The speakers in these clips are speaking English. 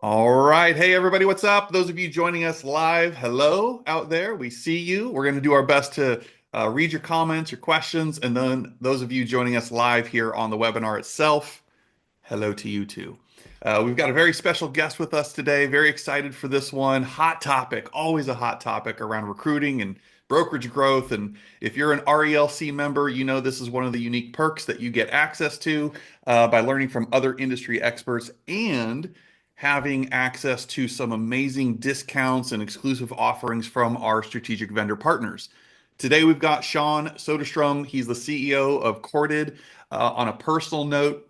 All right. Hey, everybody, what's up? Those of you joining us live, hello out there. We see you. We're going to do our best to read your comments, your questions, and then those of you joining us live here on the webinar itself, hello to you too. We've got a very special guest with us today. Very excited for this one. Hot topic, always a hot topic around recruiting and brokerage growth. And if you're an RELC member, you know this is one of the unique perks that you get access to by learning from other industry experts and having access to some amazing discounts and exclusive offerings from our strategic vendor partners. Today, we've got Sean Soderstrom. He's the CEO of Corded. On a personal note,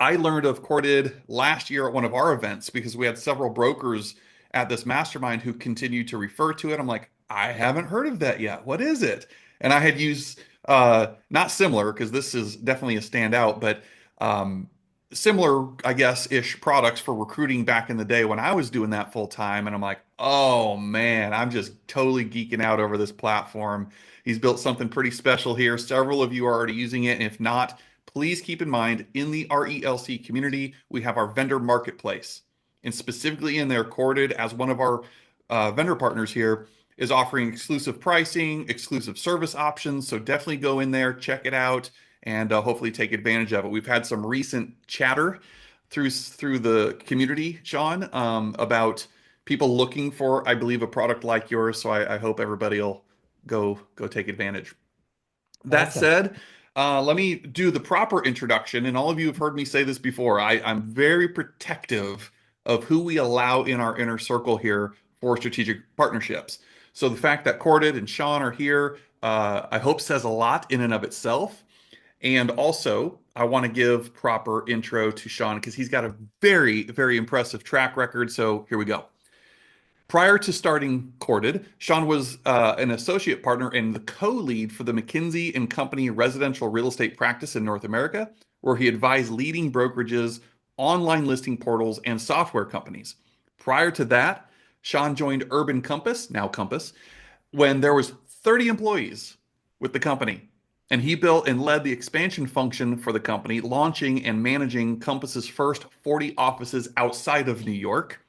I learned of Corded last year at one of our events because we had several brokers at this mastermind who continued to refer to it. I'm like, I haven't heard of that yet. What is it? And I had used not similar because this is definitely a standout, but similar, I guess, ish products for recruiting back in the day when I was doing that full time. And I'm like, oh man, I'm just totally geeking out over this platform. He's built something pretty special here. Several of you are already using it. And if not, please keep in mind in the RELC community, we have our vendor marketplace. And specifically in there, Corded, as one of our vendor partners here, is offering exclusive pricing, exclusive service options. So definitely go in there, check it out, and hopefully take advantage of it. We've had some recent chatter through the community, Sean, about people looking for, I believe, a product like yours. So I hope everybody will go take advantage. That Awesome. said, let me do the proper introduction. And all of you have heard me say this before. I'm very protective of who we allow in our inner circle here for strategic partnerships. So the fact that Corded and Sean are here, I hope says a lot in and of itself. And also, I want to give proper intro to Sean because he's got a very, very impressive track record. So here we go. Prior to starting Corded, Sean was an associate partner and the co-lead for the McKinsey and Company residential real estate practice in North America, where he advised leading brokerages, online listing portals, and software companies. Prior to that, Sean joined Urban Compass, now Compass, when there was 30 employees with the company. And he built and led the expansion function for the company, launching and managing Compass's first 40 offices outside of New York.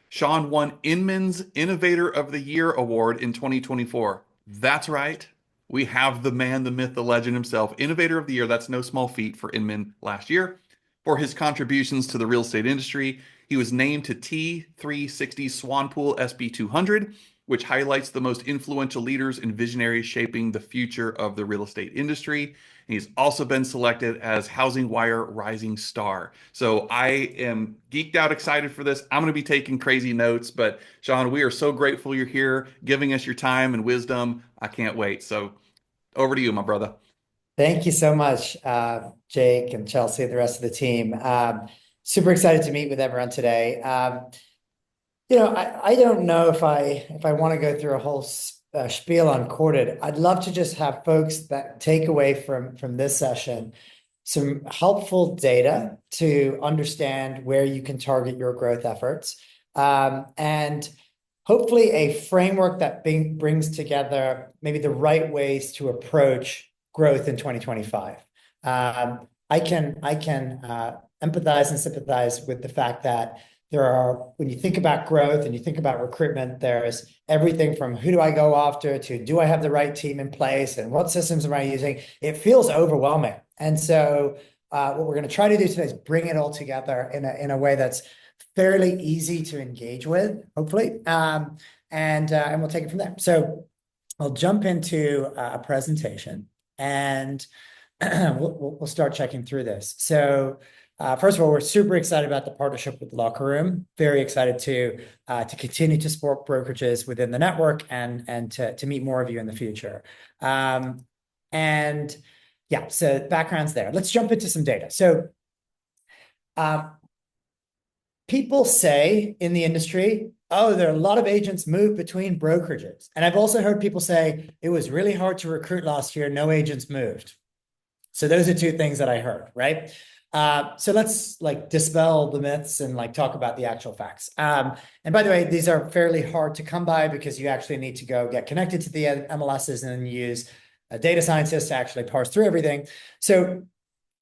Sean won Inman's Innovator of the Year award in 2024. That's right. We have the man, the myth, the legend himself, Innovator of the Year. That's no small feat for Inman last year. For his contributions to the real estate industry, he was named to T360 Swanpool SB 200, which highlights the most influential leaders and visionaries shaping the future of the real estate industry. And he's also been selected as Housing Wire Rising Star. So I am geeked out, excited for this. I'm going to be taking crazy notes, but Sean, we are so grateful you're here, giving us your time and wisdom. I can't wait. So over to you, my brother. Thank you so much, Jake and Chelsea and the rest of the team. Super excited to meet with everyone today. I don't know if I want to go through a whole spiel on Corded. I'd love to just have folks that take away from this session some helpful data to understand where you can target your growth efforts, and hopefully a framework that brings together maybe the right ways to approach growth in 2025. I can empathize and sympathize with the fact that when you think about growth and you think about recruitment, there's everything from who do I go after to do I have the right team in place and what systems am I using? It feels overwhelming. And so what we're going to try to do today is bring it all together in a way that's fairly easy to engage with, hopefully, and we'll take it from there. So I'll jump into a presentation and we'll start checking through this. So first of all, we're super excited about the partnership with Locker Room. Very excited to continue to support brokerages within the network and to meet more of you in the future. And yeah, so background's there. Let's jump into some data. So people say in the industry, oh, there are a lot of agents move between brokerages. And I've also heard people say it was really hard to recruit last year. No agents moved. So those are two things that I heard, right? So let's dispel the myths and talk about the actual facts. And by the way, these are fairly hard to come by because you actually need to go get connected to the MLSs and then use a data scientist to actually parse through everything. So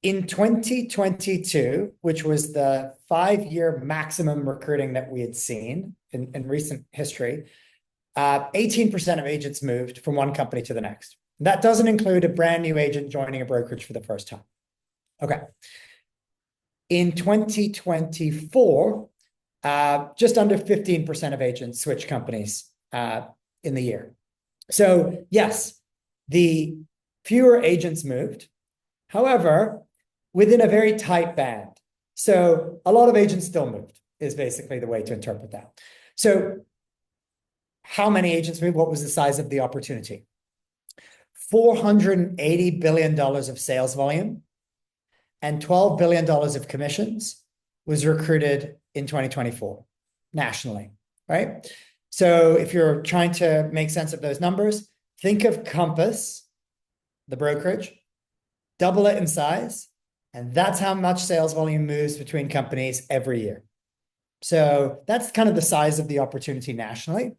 In 2022, which was the 5-year maximum recruiting that we had seen in recent history, 18% of agents moved from one company to the next. That doesn't include a brand new agent joining a brokerage for the first time. Okay. In 2024, just under 15% of agents switched companies in the year. So yes, the fewer agents moved. However, within a very tight band. So a lot of agents still moved is basically the way to interpret that. So how many agents moved? What was the size of the opportunity? $480 billion of sales volume and $12 billion of commissions was recruited in 2024 nationally, right? So if you're trying to make sense of those numbers, think of Compass, the brokerage, double it in size, and that's how much sales volume moves between companies every year. So that's kind of the size of the opportunity nationally.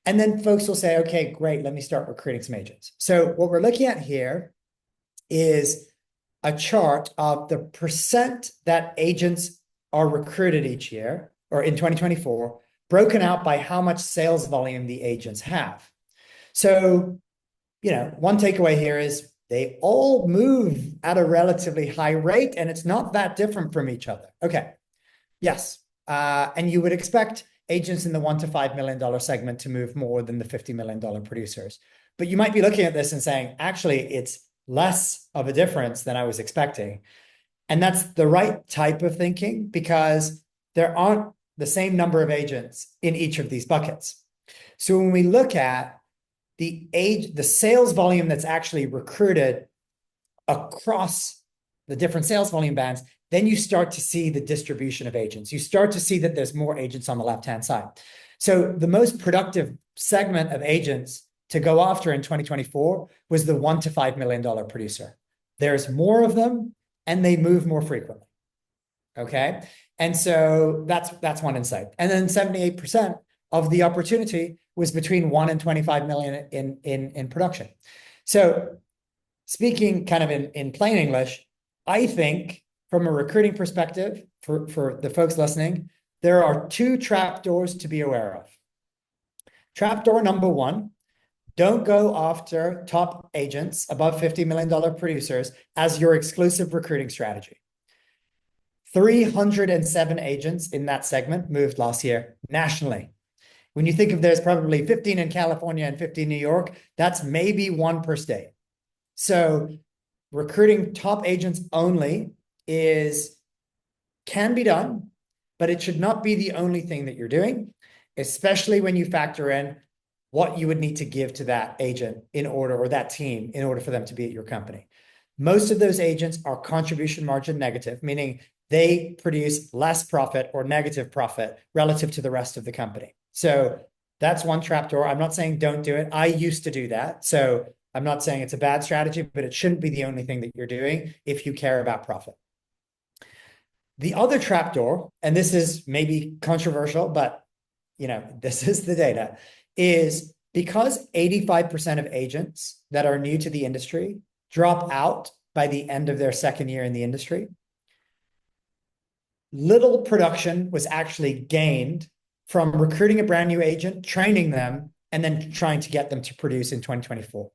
And then folks will say, okay, great, let me start recruiting some agents. So what we're looking at here is a chart of the percent that agents are recruited each year, or in 2024, broken out by how much sales volume the agents have. So, one takeaway here is they all move at a relatively high rate, and it's not that different from each other. Okay, yes. And you would expect agents in the $1 to $5 million segment to move more than the $50 million producers. But you might be looking at this and saying, actually, it's less of a difference than I was expecting. And that's the right type of thinking because there aren't the same number of agents in each of these buckets. So when we look at the sales volume that's actually recruited across the different sales volume bands, then you start to see the distribution of agents. You start to see that there's more agents on the left-hand side. So the most productive segment of agents to go after in 2024 was the $1 to $5 million producer. There's more of them and they move more frequently. Okay. And so that's one insight. And then 78% of the opportunity was between 1 and 25 million in production. So speaking kind of in plain English, I think from a recruiting perspective, for the folks listening, there are 2 trapdoors to be aware of. Trapdoor number 1, don't go after top agents above $50 million producers as your exclusive recruiting strategy. 307 agents in that segment moved last year nationally. When you think of there's probably 15 in California and 50 in New York, that's maybe 1 per state. So recruiting top agents only can be done, but it should not be the only thing that you're doing, especially when you factor in what you would need to give to that agent or that team in order for them to be at your company. Most of those agents are contribution margin negative, meaning they produce less profit or negative profit relative to the rest of the company. So that's one trapdoor. I'm not saying don't do it. I used to do that. So I'm not saying it's a bad strategy, but it shouldn't be the only thing that you're doing if you care about profit. The other trapdoor, and this is maybe controversial, but this is the data, is because 85% of agents that are new to the industry drop out by the end of their second year in the industry, little production was actually gained from recruiting a brand new agent, training them, and then trying to get them to produce in 2024.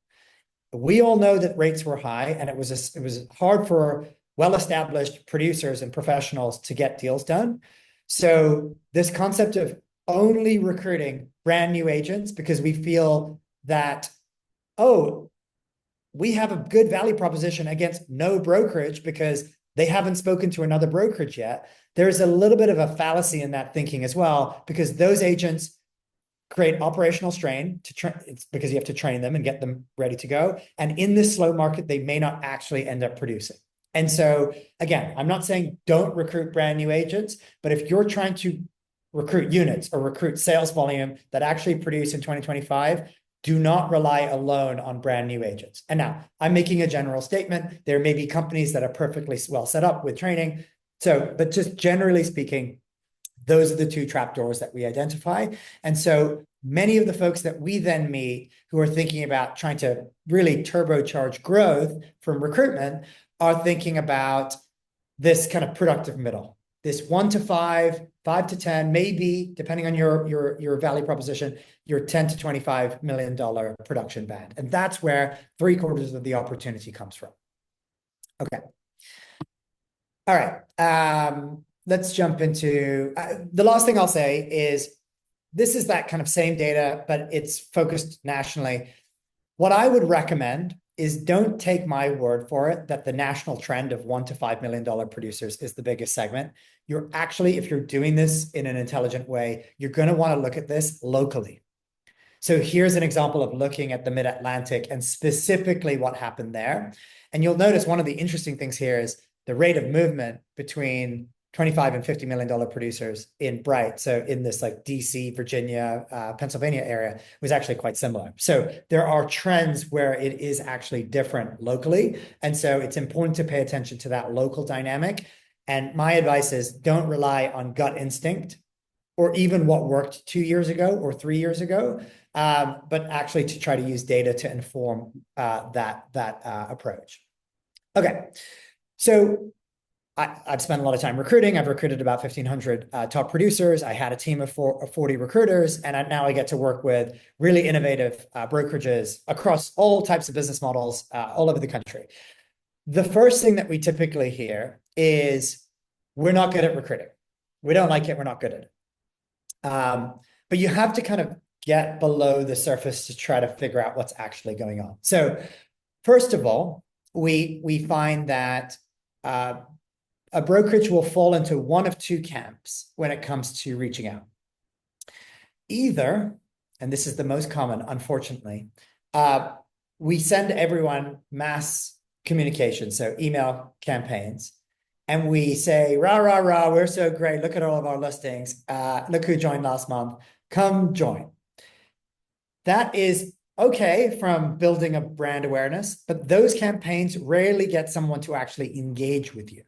We all know that rates were high, and it was hard for well-established producers and professionals to get deals done. So this concept of only recruiting brand new agents because we feel that, we have a good value proposition against no brokerage because they haven't spoken to another brokerage yet. There's a little bit of a fallacy in that thinking as well, because those agents create operational strain it's because you have to train them and get them ready to go. And in this slow market, they may not actually end up producing. And so again, I'm not saying don't recruit brand new agents, but if you're trying to recruit units or recruit sales volume that actually produce in 2025, do not rely alone on brand new agents. And now I'm making a general statement. There may be companies that are perfectly well set up with training. But just generally speaking, those are the 2 trapdoors that we identify. And so many of the folks that we then meet who are thinking about trying to really turbocharge growth from recruitment are thinking about this kind of productive middle, this 1 to 5, 5 to 10, maybe depending on your value proposition, your $10 to $25 million production band. And that's where 3/4 of the opportunity comes from. Okay. All right. Let's jump into the last thing I'll say is this is that kind of same data, but it's focused nationally. What I would recommend is don't take my word for it that the national trend of $1 to $5 million producers is the biggest segment. You're actually, if you're doing this in an intelligent way, you're going to want to look at this locally. So here's an example of looking at the Mid-Atlantic and specifically what happened there. And you'll notice one of the interesting things here is the rate of movement between 25 and $50 million producers in Bright. So in this like DC, Virginia, Pennsylvania area was actually quite similar. So there are trends where it is actually different locally. And so it's important to pay attention to that local dynamic. And my advice is don't rely on gut instinct or even what worked 2 years ago or 3 years ago, but actually to try to use data to inform that approach. Okay, so I've spent a lot of time recruiting. I've recruited about 1,500 top producers. I had a team of 40 recruiters, and now I get to work with really innovative brokerages across all types of business models all over the country. The first thing that we typically hear is, we're not good at recruiting. We don't like it. We're not good at it. But you have to kind of get below the surface to try to figure out what's actually going on. So first of all, we find that a brokerage will fall into one of two camps when it comes to reaching out. Either, and this is the most common, unfortunately, we send everyone mass communication, so email campaigns, and we say, rah, rah, rah, we're so great. Look at all of our listings. Look who joined last month. Come join. That is okay from building a brand awareness, but those campaigns rarely get someone to actually engage with you,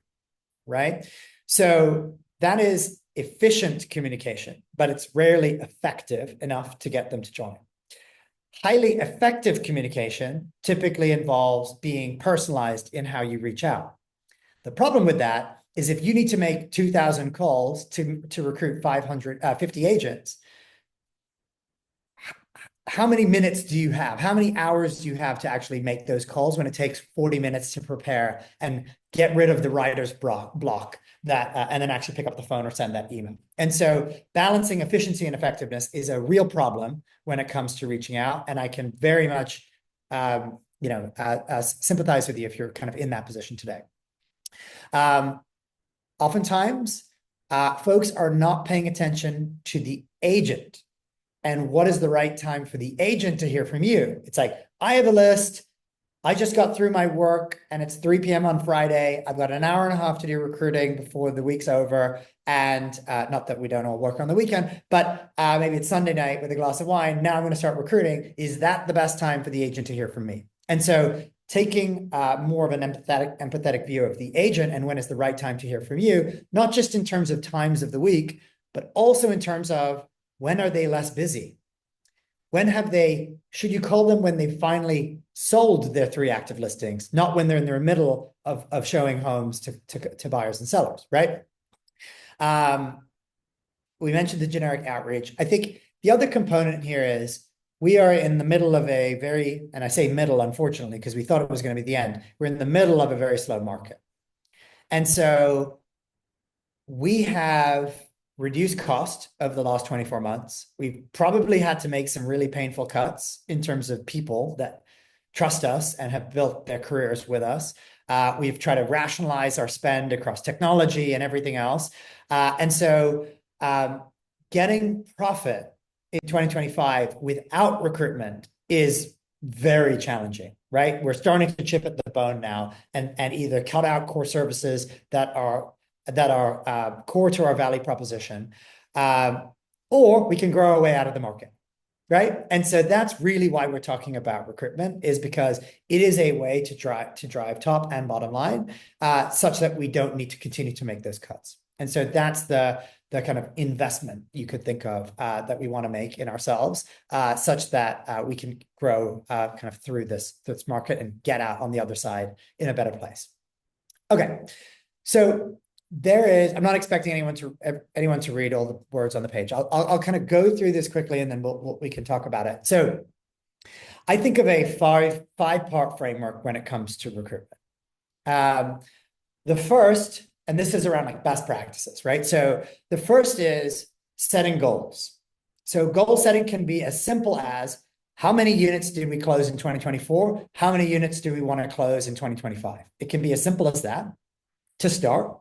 right? So that is efficient communication, but it's rarely effective enough to get them to join. Highly effective communication typically involves being personalized in how you reach out. The problem with that is if you need to make 2,000 calls to recruit 50 agents, how many minutes do you have? How many hours do you have to actually make those calls when it takes 40 minutes to prepare and get rid of the writer's block that, and then actually pick up the phone or send that email? And so balancing efficiency and effectiveness is a real problem when it comes to reaching out. And I can very much, sympathize with you if you're kind of in that position today. Oftentimes, folks are not paying attention to the agent. And what is the right time for the agent to hear from you? It's like, I have a list. I just got through my work and it's 3 p.m. on Friday. I've got an hour and a half to do recruiting before the week's over. And not that we don't all work on the weekend, but maybe it's Sunday night with a glass of wine. Now I'm going to start recruiting. Is that the best time for the agent to hear from me? And so taking more of an empathetic view of the agent and when is the right time to hear from you, not just in terms of times of the week, but also in terms of when are they less busy? Should you call them when they finally sold their 3 active listings, not when they're in the middle of showing homes to buyers and sellers, right? We mentioned the generic outreach. I think the other component here is we are in the middle of a very, and I say middle, unfortunately, because we thought it was going to be the end. We're in the middle of a very slow market. And so we have reduced cost over the last 24 months. We've probably had to make some really painful cuts in terms of people that trust us and have built their careers with us. We've tried to rationalize our spend across technology and everything else. And so getting profit in 2025 without recruitment is very challenging, right? We're starting to chip at the bone now and either cut out core services that are core to our value proposition, or we can grow our way out of the market, right? And so that's really why we're talking about recruitment, is because it is a way to drive top and bottom line, such that we don't need to continue to make those cuts. And so that's the kind of investment you could think of that we want to make in ourselves, such that we can grow kind of through this market and get out on the other side in a better place. Okay. So there is, I'm not expecting anyone to read all the words on the page. I'll kind of go through this quickly and then we can talk about it. So I think of a five-part framework when it comes to recruitment. The first, and this is around like best practices, right? So the first is setting goals. So goal setting can be as simple as how many units did we close in 2024? How many units do we want to close in 2025? It can be as simple as that to start,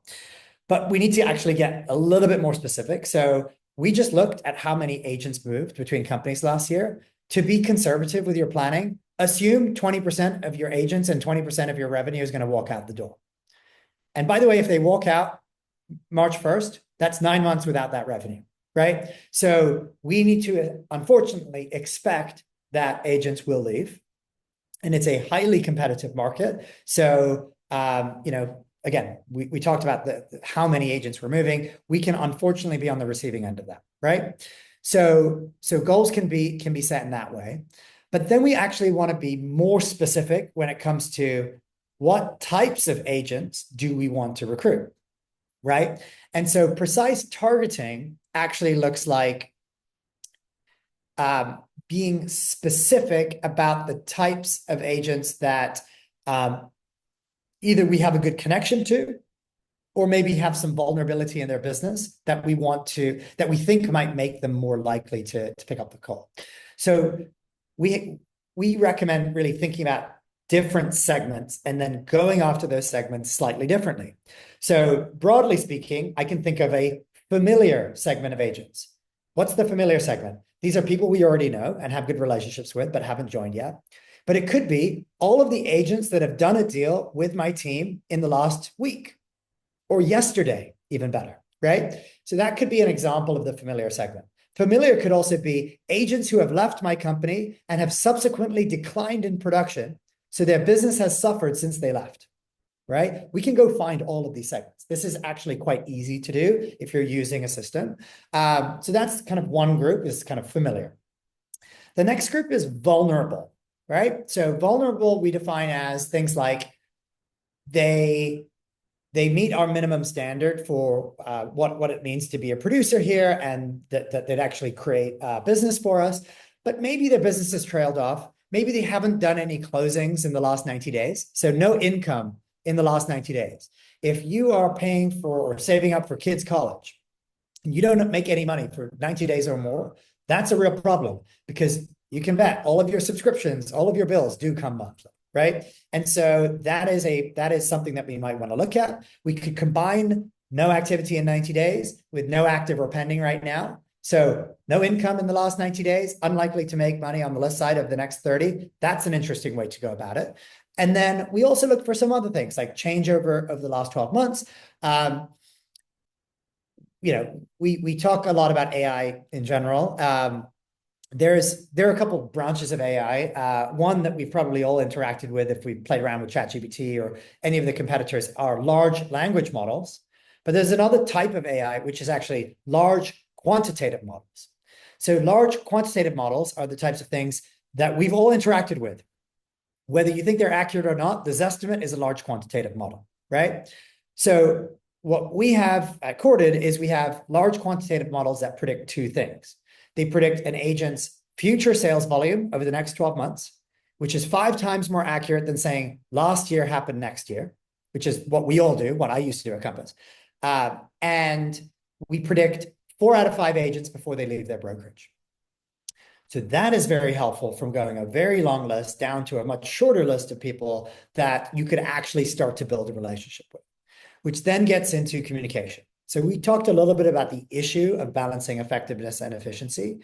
but we need to actually get a little bit more specific. So we just looked at how many agents moved between companies last year. To be conservative with your planning, assume 20% of your agents and 20% of your revenue is going to walk out the door. And by the way, if they walk out March 1st, that's 9 months without that revenue, right? So we need to, unfortunately, expect that agents will leave. And it's a highly competitive market. So, again, we talked about how many agents we're moving. We can unfortunately be on the receiving end of that, right? So goals can be set in that way. But then we actually want to be more specific when it comes to what types of agents do we want to recruit, right? And so precise targeting actually looks like being specific about the types of agents that either we have a good connection to, or maybe have some vulnerability in their business that we think might make them more likely to pick up the call. So we recommend really thinking about different segments and then going after those segments slightly differently. So broadly speaking, I can think of a familiar segment of agents. What's the familiar segment? These are people we already know and have good relationships with, but haven't joined yet. But it could be all of the agents that have done a deal with my team in the last week or yesterday, even better, right? So that could be an example of the familiar segment. Familiar could also be agents who have left my company and have subsequently declined in production, so their business has suffered since they left, right? We can go find all of these segments. This is actually quite easy to do if you're using a system. So that's kind of one group, is kind of familiar. The next group is vulnerable, right? So vulnerable we define as things like they meet our minimum standard for what it means to be a producer here, and that they'd actually create a business for us. But maybe their business has trailed off. Maybe they haven't done any closings in the last 90 days. So no income in the last 90 days. If you are paying for or saving up for kids' college, and you don't make any money for 90 days or more, that's a real problem, because you can bet all of your subscriptions, all of your bills do come monthly, right? And so that is something that we might want to look at. We could combine no activity in 90 days with no active or pending right now. So no income in the last 90 days, unlikely to make money on the list side of the next 30. That's an interesting way to go about it. And then we also look for some other things like changeover of the last 12 months. We talk a lot about AI in general. There are a couple of branches of AI. One that we've probably all interacted with if we played around with ChatGPT or any of the competitors are large language models. But there's another type of AI, which is actually large quantitative models. So large quantitative models are the types of things that we've all interacted with. Whether you think they're accurate or not, the Zestimate is a large quantitative model, right? So what we have at Corded is we have large quantitative models that predict two things. They predict an agent's future sales volume over the next 12 months, which is 5 times more accurate than saying last year happened next year, which is what we all do, what I used to do at Compass. And we predict 4 out of 5 agents before they leave their brokerage. So that is very helpful from going a very long list down to a much shorter list of people that you could actually start to build a relationship with, which then gets into communication. So we talked a little bit about the issue of balancing effectiveness and efficiency.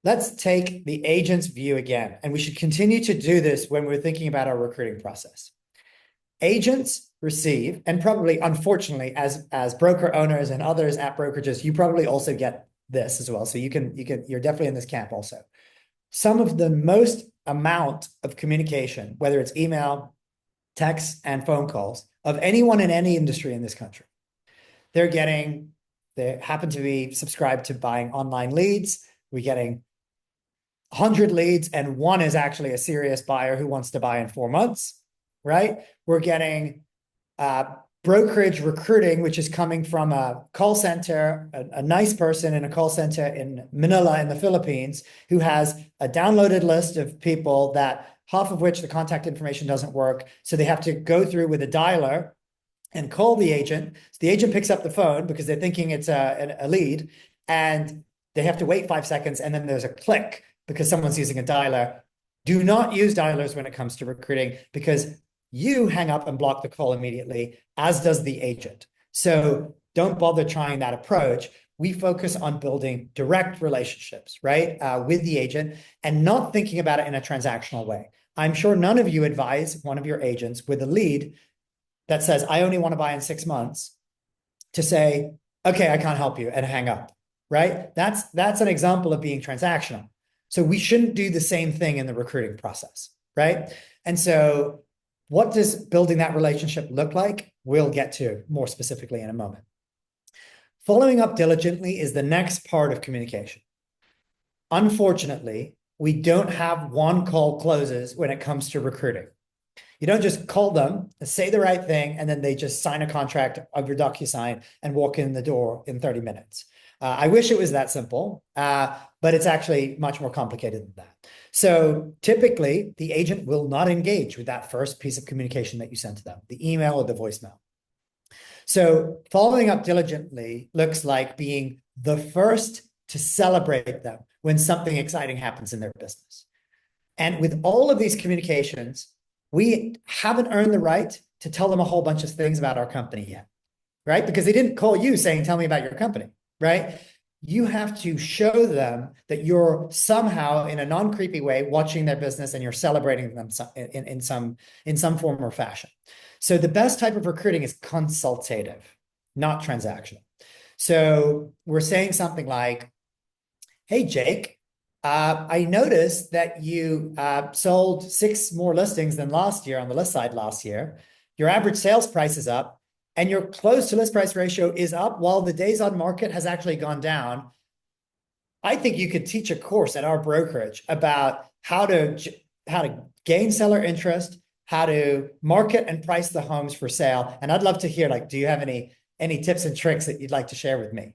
Let's take the agent's view again, and we should continue to do this when we're thinking about our recruiting process. Agents receive, and probably unfortunately, as broker owners and others at brokerages, you probably also get this as well. So you're definitely in this camp also. Some of the most amount of communication, whether it's email, text, and phone calls of anyone in any industry in this country. They happen to be subscribed to buying online leads. We're getting 100 leads, and one is actually a serious buyer who wants to buy in 4 months, right? We're getting brokerage recruiting, which is coming from a call center, a nice person in a call center in Manila in the Philippines, who has a downloaded list of people that half of which the contact information doesn't work. So they have to go through with a dialer and call the agent. So the agent picks up the phone because they're thinking it's a lead, and they have to wait 5 seconds, and then there's a click because someone's using a dialer. Do not use dialers when it comes to recruiting, because you hang up and block the call immediately, as does the agent. So don't bother trying that approach. We focus on building direct relationships, right, with the agent, and not thinking about it in a transactional way. I'm sure none of you advise one of your agents with a lead that says, I only want to buy in 6 months, to say, okay, I can't help you, and hang up, right? That's an example of being transactional. So we shouldn't do the same thing in the recruiting process, right? And so what does building that relationship look like? We'll get to more specifically in a moment. Following up diligently is the next part of communication. Unfortunately, we don't have one call closes when it comes to recruiting. You don't just call them, say the right thing, and then they just sign a contract of your DocuSign and walk in the door in 30 minutes. I wish it was that simple, but it's actually much more complicated than that. So typically, the agent will not engage with that first piece of communication that you sent to them, the email or the voicemail. So following up diligently looks like being the first to celebrate them when something exciting happens in their business. And with all of these communications, we haven't earned the right to tell them a whole bunch of things about our company yet, right? Because they didn't call you saying, tell me about your company, right? You have to show them that you're somehow, in a non-creepy way, watching their business and you're celebrating them in some form or fashion. So the best type of recruiting is consultative, not transactional. So we're saying something like, hey, Jake, I noticed that you sold 6 more listings than last year on the list side last year. Your average sales price is up, and your close to list price ratio is up while the days on market has actually gone down. I think you could teach a course at our brokerage about how to gain seller interest, how to market and price the homes for sale. And I'd love to hear, like, do you have any tips and tricks that you'd like to share with me?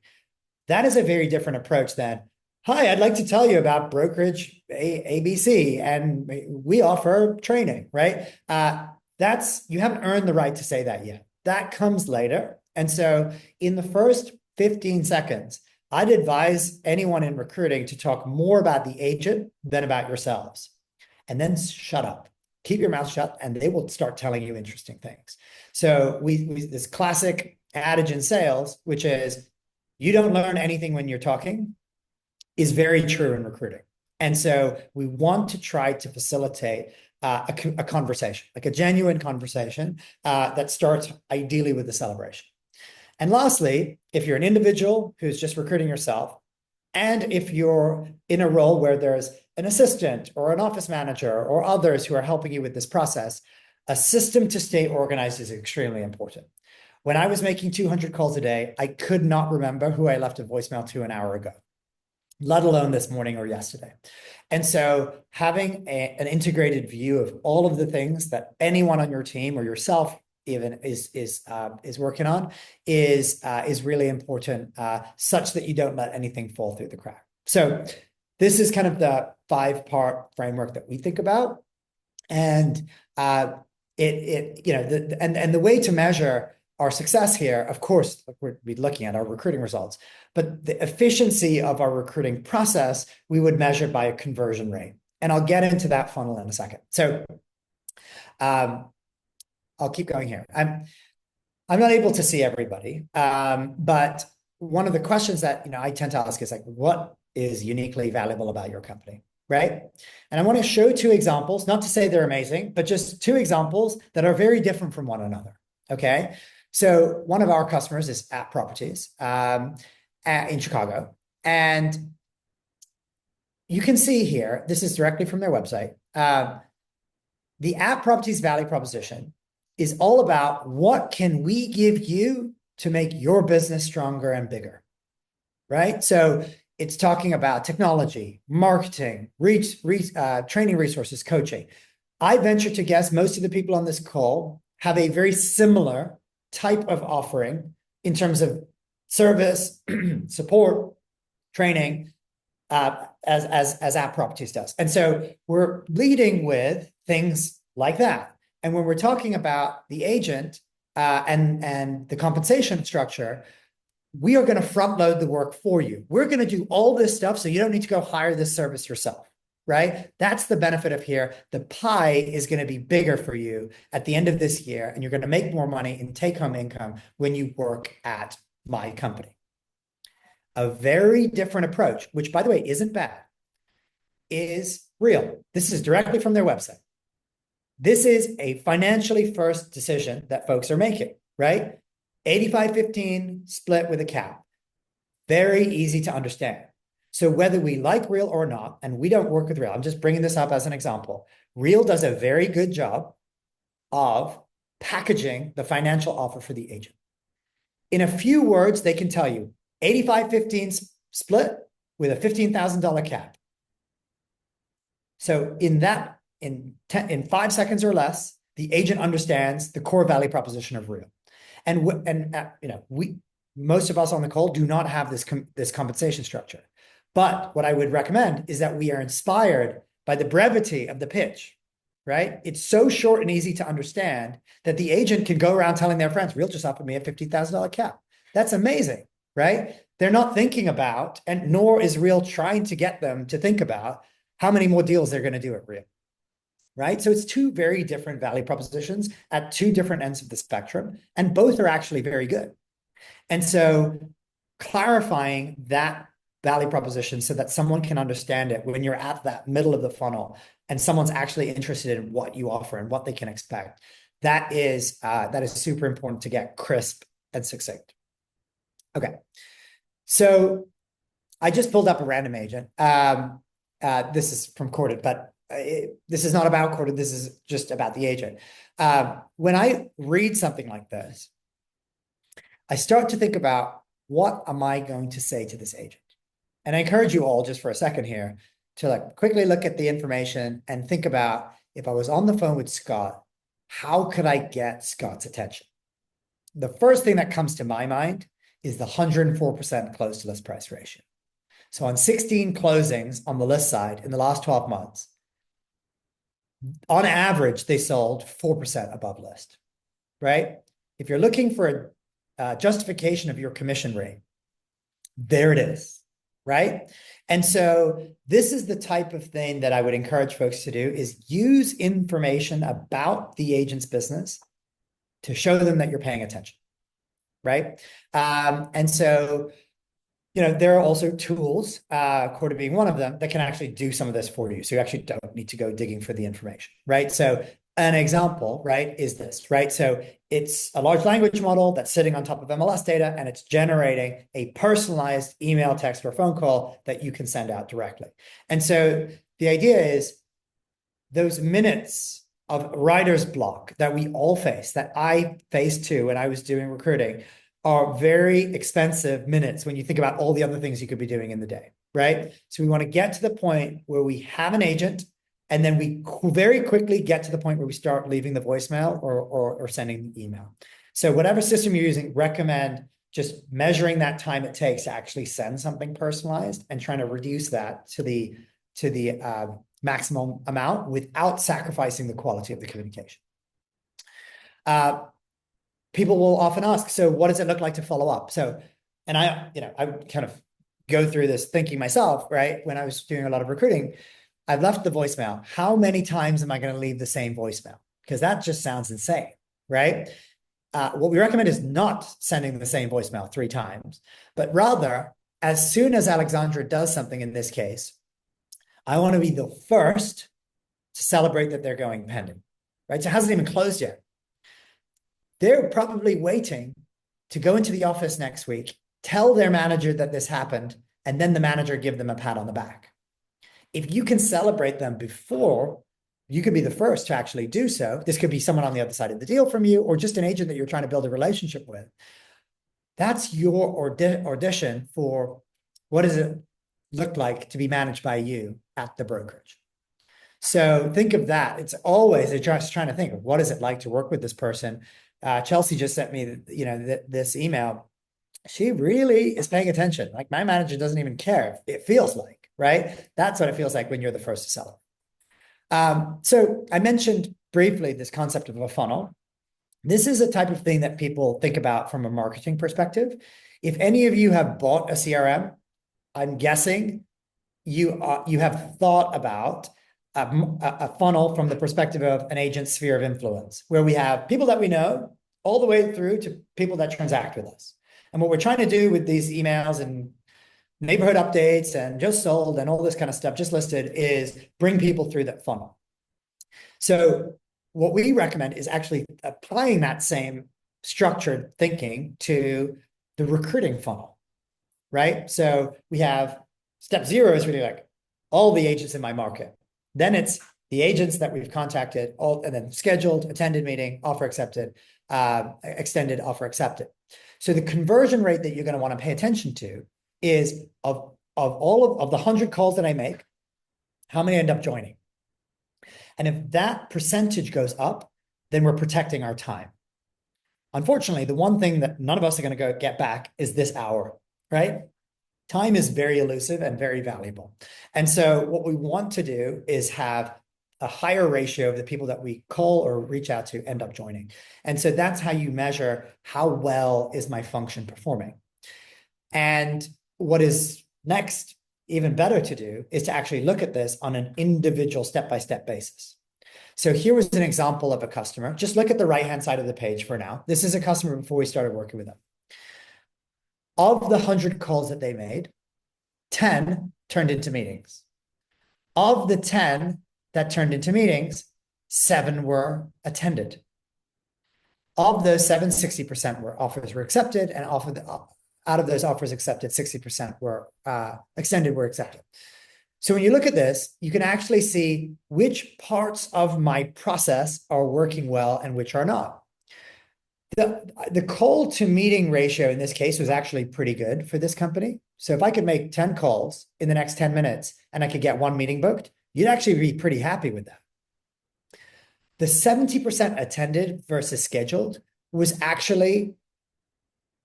That is a very different approach than, hi, I'd like to tell you about brokerage ABC, and we offer training, right? You haven't earned the right to say that yet. That comes later. And so in the first 15 seconds, I'd advise anyone in recruiting to talk more about the agent than about yourselves. And then shut up. Keep your mouth shut, and they will start telling you interesting things. So this classic adage in sales, which is, you don't learn anything when you're talking, is very true in recruiting. And so we want to try to facilitate a conversation, like a genuine conversation that starts ideally with the celebration. And lastly, if you're an individual who's just recruiting yourself, and if you're in a role where there's an assistant or an office manager or others who are helping you with this process, a system to stay organized is extremely important. When I was making 200 calls a day, I could not remember who I left a voicemail to an hour ago, let alone this morning or yesterday. And so having an integrated view of all of the things that anyone on your team or yourself even is working on is really important, such that you don't let anything fall through the crack. So this is kind of the 5-part framework that we think about. And the way to measure our success here, of course, we'd be looking at our recruiting results, but the efficiency of our recruiting process, we would measure by a conversion rate. And I'll get into that funnel in a second. So I'll keep going here. I'm not able to see everybody, but one of the questions that I tend to ask is, like, what is uniquely valuable about your company, right? And I want to show 2 examples, not to say they're amazing, but just 2 examples that are very different from one another, okay? So one of our customers is App Properties in Chicago. And you can see here, this is directly from their website. The App Properties value proposition is all about, what can we give you to make your business stronger and bigger, right? So it's talking about technology, marketing, training resources, coaching. I venture to guess most of the people on this call have a very similar type of offering in terms of service, support, training, as App Properties does. And so we're leading with things like that. And when we're talking about the agent and the compensation structure, we are going to front load the work for you. We're going to do all this stuff so you don't need to go hire this service yourself, right? That's the benefit of here. The pie is going to be bigger for you at the end of this year, and you're going to make more money in take-home income when you work at my company. A very different approach, which, by the way, isn't bad, is Real. This is directly from their website. This is a financially first decision that folks are making, right? 85-15 split with a cap. Very easy to understand. So whether we like Real or not, and we don't work with Real, I'm just bringing this up as an example. Real does a very good job of packaging the financial offer for the agent. In a few words, they can tell you 85-15 split with a $15,000 cap. So in 5 seconds or less, the agent understands the core value proposition of Real. And most of us on the call do not have this compensation structure. But what I would recommend is that we are inspired by the brevity of the pitch, right? It's so short and easy to understand that the agent can go around telling their friends, Real just offered me a $50,000 cap. That's amazing, right? They're not thinking about, and nor is Real trying to get them to think about how many more deals they're going to do at Real, right? So it's two very different value propositions at two different ends of the spectrum, and both are actually very good. And so clarifying that value proposition so that someone can understand it when you're at that middle of the funnel and someone's actually interested in what you offer and what they can expect, that is super important to get crisp and succinct. Okay, so I just pulled up a random agent. This is from Corded, but this is not about Corded. This is just about the agent. When I read something like this, I start to think about, what am I going to say to this agent? And I encourage you all just for a second here to quickly look at the information and think about, if I was on the phone with Scott, how could I get Scott's attention? The first thing that comes to my mind is the 104% close to list price ratio. So on 16 closings on the list side in the last 12 months, on average, they sold 4% above list, right? If you're looking for a justification of your commission rate, there it is, right? And so this is the type of thing that I would encourage folks to do, is use information about the agent's business to show them that you're paying attention, right? And so, there are also tools, Quarter being one of them, that can actually do some of this for you. So you actually don't need to go digging for the information, right? So an example, right, is this, right? So it's a large language model that's sitting on top of MLS data, and it's generating a personalized email, text, or phone call that you can send out directly. And so the idea is those minutes of writer's block that we all face, that I faced too when I was doing recruiting, are very expensive minutes when you think about all the other things you could be doing in the day, right? So we want to get to the point where we have an agent, and then we very quickly get to the point where we start leaving the voicemail or sending the email. So whatever system you're using, recommend just measuring that time it takes to actually send something personalized and trying to reduce that to the maximum amount without sacrificing the quality of the communication. People will often ask, so what does it look like to follow up? So, and I kind of go through this thinking myself, right? When I was doing a lot of recruiting, I've left the voicemail. How many times am I going to leave the same voicemail? Because that just sounds insane, right? What we recommend is not sending the same voicemail 3 times, but rather, as soon as Alexandra does something in this case, I want to be the first to celebrate that they're going pending, right? So it hasn't even closed yet. They're probably waiting to go into the office next week, tell their manager that this happened, and then the manager give them a pat on the back. If you can celebrate them before, you could be the first to actually do so. This could be someone on the other side of the deal from you, or just an agent that you're trying to build a relationship with. That's your audition for what does it look like to be managed by you at the brokerage. So think of that. It's always just trying to think of what is it like to work with this person. Chelsea just sent me, this email. She really is paying attention. Like my manager doesn't even care. It feels like, right? That's what it feels like when you're the first to sell it. So I mentioned briefly this concept of a funnel. This is a type of thing that people think about from a marketing perspective. If any of you have bought a CRM, I'm guessing you have thought about a funnel from the perspective of an agent's sphere of influence, where we have people that we know all the way through to people that transact with us. And what we're trying to do with these emails and neighborhood updates and just sold and all this kind of stuff just listed is bring people through that funnel. So what we recommend is actually applying that same structured thinking to the recruiting funnel, right? So we have step 0 is really like all the agents in my market. Then it's the agents that we've contacted, all, and then scheduled, attended meeting, offer accepted, extended, offer accepted. So the conversion rate that you're going to want to pay attention to is of all of the 100 calls that I make, how many end up joining? And if that percentage goes up, then we're protecting our time. Unfortunately, the one thing that none of us are going to go get back is this hour, right? Time is very elusive and very valuable. And so what we want to do is have a higher ratio of the people that we call or reach out to end up joining. And so that's how you measure how well is my function performing. And what is next, even better to do, is to actually look at this on an individual step-by-step basis. So here was an example of a customer. Just look at the right-hand side of the page for now. This is a customer before we started working with them. Of the 100 calls that they made, 10 turned into meetings. Of the 10 that turned into meetings, 7 were attended. Of those 7, 60% were offers were accepted, and out of those offers accepted, 60% were extended were accepted. So when you look at this, you can actually see which parts of my process are working well and which are not. The call to meeting ratio in this case was actually pretty good for this company. So if I could make 10 calls in the next 10 minutes and I could get 1 meeting booked, you'd actually be pretty happy with that. The 70% attended versus scheduled was actually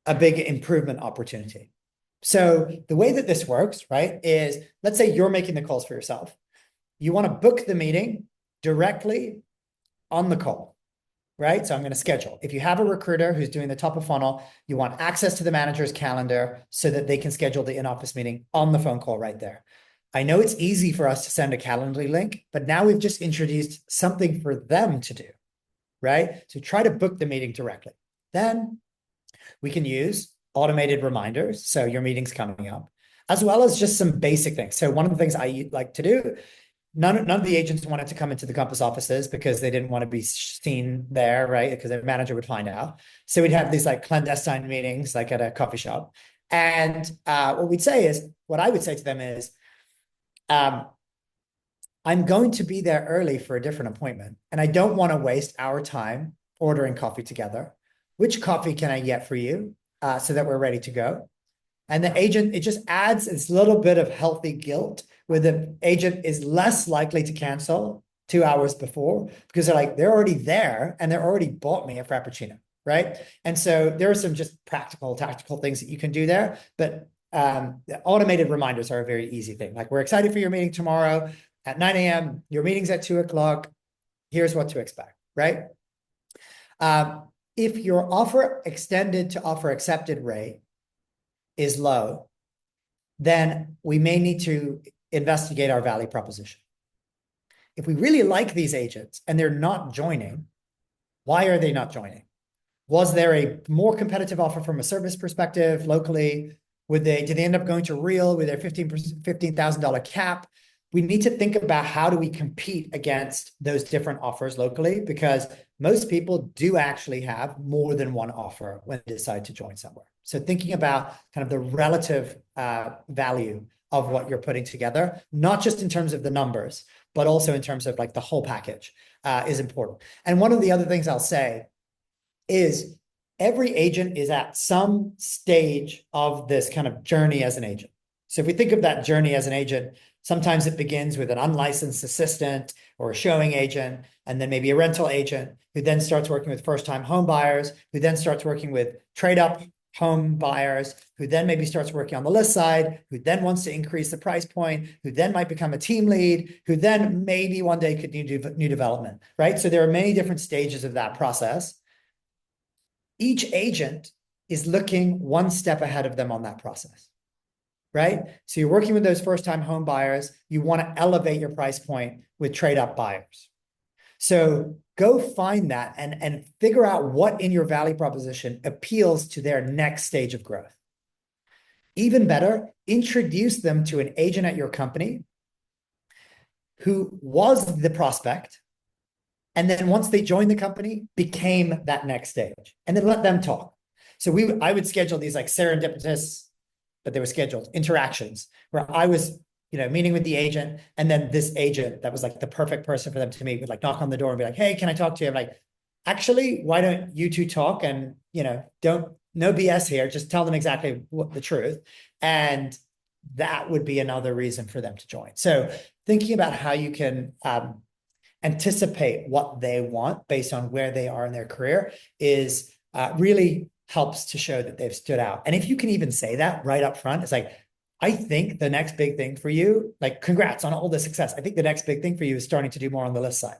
a big improvement opportunity. So the way that this works, right, is let's say you're making the calls for yourself. You want to book the meeting directly on the call, right? So I'm going to schedule. If you have a recruiter who's doing the top of funnel, you want access to the manager's calendar so that they can schedule the in-office meeting on the phone call right there. I know it's easy for us to send a Calendly link, but now we've just introduced something for them to do, right? So try to book the meeting directly. Then we can use automated reminders. So your meeting's coming up, as well as just some basic things. So one of the things I like to do, none of the agents wanted to come into the Compass offices because they didn't want to be seen there, right? Because their manager would find out. So we'd have these like clandestine meetings, like at a coffee shop. And what I would say to them is, I'm going to be there early for a different appointment, and I don't want to waste our time ordering coffee together. Which coffee can I get for you so that we're ready to go? And the agent, it just adds this little bit of healthy guilt where the agent is less likely to cancel 2 hours before because they're already there and they're already bought me a Frappuccino, right? And so there are some just practical, tactical things that you can do there. But the automated reminders are a very easy thing. Like, we're excited for your meeting tomorrow at 9 a.m. Your meeting's at 2 o'clock. Here's what to expect, right? If your offer extended to offer accepted rate is low, then we may need to investigate our value proposition. If we really like these agents and they're not joining, why are they not joining? Was there a more competitive offer from a service perspective locally? Did they end up going to real with their $15,000 cap? We need to think about how do we compete against those different offers locally, because most people do actually have more than one offer when they decide to join somewhere. So thinking about kind of the relative value of what you're putting together, not just in terms of the numbers, but also in terms of like the whole package is important. And one of the other things I'll say is every agent is at some stage of this kind of journey as an agent. So if we think of that journey as an agent, Sometimes it begins with an unlicensed assistant or a showing agent, and then maybe a rental agent who then starts working with first-time home buyers, who then starts working with trade-up home buyers, who then maybe starts working on the list side, who then wants to increase the price point, who then might become a team lead, who then maybe one day could do new development, right? So there are many different stages of that process. Each agent is looking one step ahead of them on that process, right? So you're working with those first-time home buyers. You want to elevate your price point with trade-up buyers. So go find that and figure out what in your value proposition appeals to their next stage of growth. Even better, introduce them to an agent at your company who was the prospect, and then once they joined the company, became that next stage, and then let them talk. So I would schedule these like serendipitous, but they were scheduled interactions where I was, meeting with the agent, and then this agent that was like the perfect person for them to meet would like knock on the door and be like, "Hey, can I talk to you?" I'm like, "Actually, why don't you two talk?" And no BS here. Just tell them exactly what the truth, and that would be another reason for them to join. So thinking about how you can anticipate what they want based on where they are in their career is really helps to show that they've stood out. And if you can even say that right up front, it's like, I think the next big thing for you, like, congrats on all the success. I think the next big thing for you is starting to do more on the list side.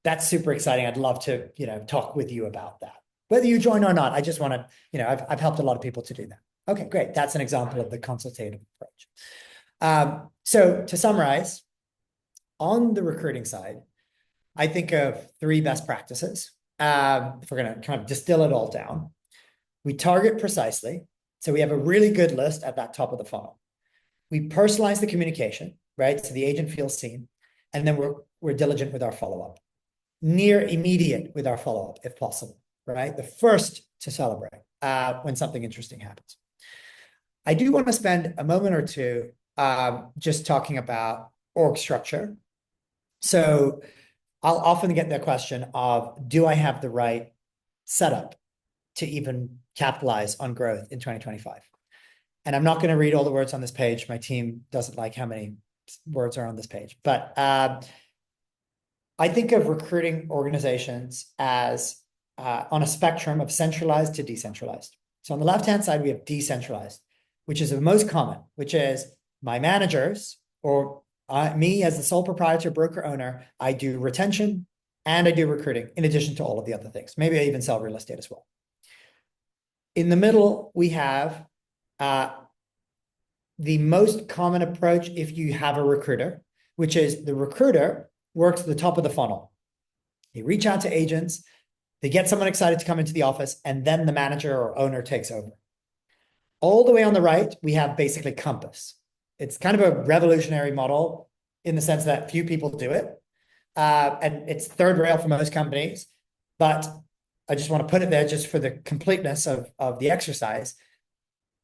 That's super exciting. I'd love to, talk with you about that. Whether you join or not, I just want to, I've helped a lot of people to do that. Okay, great. That's an example of the consultative approach. So to summarize, on the recruiting side, I think of 3 best practices. If we're going to kind of distill it all down, we target precisely. So we have a really good list at that top of the funnel. We personalize the communication, right? So the agent feels seen. And then we're diligent with our follow-up, near immediate with our follow-up, if possible, right? The first to celebrate when something interesting happens. I do want to spend a moment or two just talking about org structure. So I'll often get the question of, do I have the right setup to even capitalize on growth in 2025? And I'm not going to read all the words on this page. My team doesn't like how many words are on this page. But I think of recruiting organizations as on a spectrum of centralized to decentralized. So on the left-hand side, we have decentralized, which is the most common, which is my managers or me as the sole proprietor, broker owner, I do retention and I do recruiting in addition to all of the other things. Maybe I even sell real estate as well. In the middle, we have the most common approach if you have a recruiter, which is the recruiter works at the top of the funnel. They reach out to agents, they get someone excited to come into the office, and then the manager or owner takes over. All the way on the right, we have basically Compass. It's kind of a revolutionary model in the sense that few people do it. And it's third rail for most companies. But I just want to put it there just for the completeness of the exercise.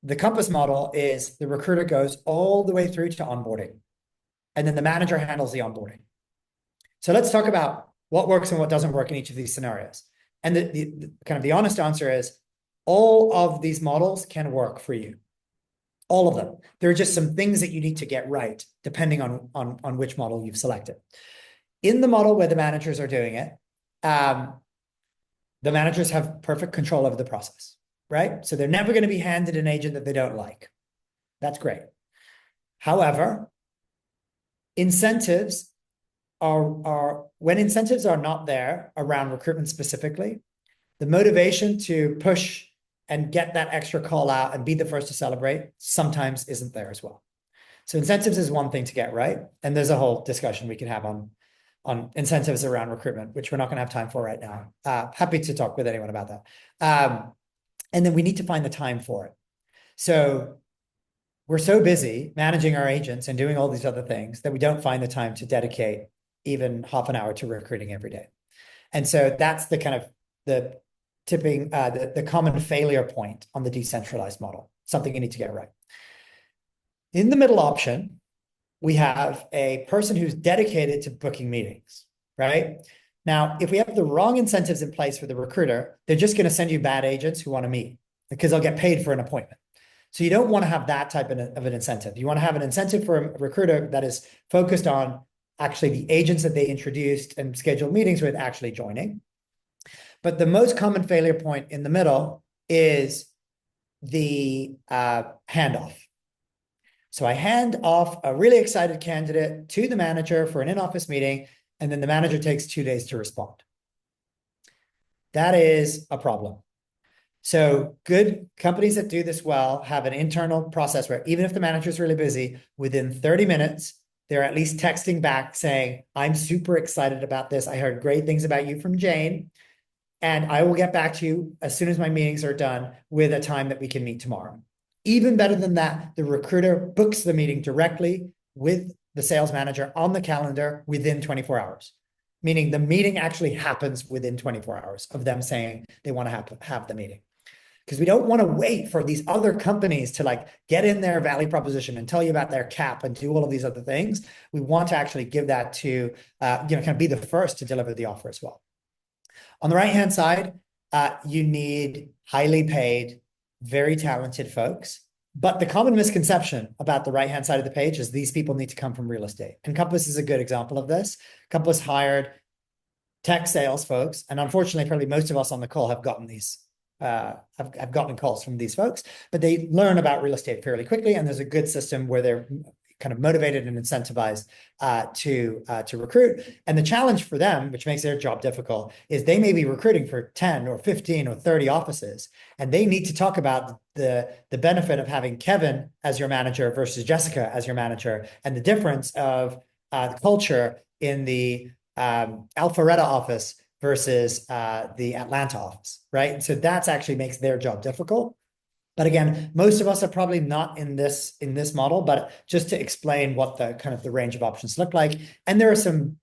The Compass model is the recruiter goes all the way through to onboarding. And then the manager handles the onboarding. So let's talk about what works and what doesn't work in each of these scenarios. And the kind of the honest answer is all of these models can work for you. All of them. There are just some things that you need to get right, depending on which model you've selected. In the model where the managers are doing it, the managers have perfect control over the process, right? So they're never going to be handed an agent that they don't like. That's great. However, incentives are when incentives are not there around recruitment specifically, the motivation to push and get that extra call out and be the first to celebrate sometimes isn't there as well. So incentives is one thing to get right. And there's a whole discussion we can have on incentives around recruitment, which we're not going to have time for right now. Happy to talk with anyone about that. And then we need to find the time for it. So we're so busy managing our agents and doing all these other things that we don't find the time to dedicate even half an hour to recruiting every day. And so that's the kind of the tipping, the common failure point on the decentralized model, something you need to get right. In the middle option, we have a person who's dedicated to booking meetings, right? Now, if we have the wrong incentives in place for the recruiter, they're just going to send you bad agents who want to meet because they'll get paid for an appointment. So you don't want to have that type of an incentive. You want to have an incentive for a recruiter that is focused on actually the agents that they introduced and scheduled meetings with actually joining. But the most common failure point in the middle is the handoff. So I hand off a really excited candidate to the manager for an in-office meeting, and then the manager takes 2 days to respond. That is a problem. So good companies that do this well have an internal process where even if the manager is really busy, within 30 minutes, they're at least texting back saying, I'm super excited about this. I heard great things about you from Jane, and I will get back to you as soon as my meetings are done with a time that we can meet tomorrow. Even better than that, the recruiter books the meeting directly with the sales manager on the calendar within 24 hours, meaning the meeting actually happens within 24 hours of them saying they want to have the meeting. Because we don't want to wait for these other companies to like get in their value proposition and tell you about their cap and do all of these other things. We want to actually give that to, kind of be the first to deliver the offer as well. On the right-hand side, you need highly paid, very talented folks. But the common misconception about the right-hand side of the page is these people need to come from real estate. And Compass is a good example of this. Compass hired tech sales folks. And unfortunately, probably most of us on the call have gotten these I've gotten calls from these folks, but they learn about real estate fairly quickly. And there's a good system where they're kind of motivated and incentivized to recruit. And the challenge for them, which makes their job difficult, is they may be recruiting for 10 or 15 or 30 offices, and they need to talk about the benefit of having Kevin as your manager versus Jessica as your manager, and the difference of the culture in the Alpharetta office versus the Atlanta office, right? And so that's actually makes their job difficult. But again, most of us are probably not in this model, but just to explain what the kind of the range of options look like. And there are some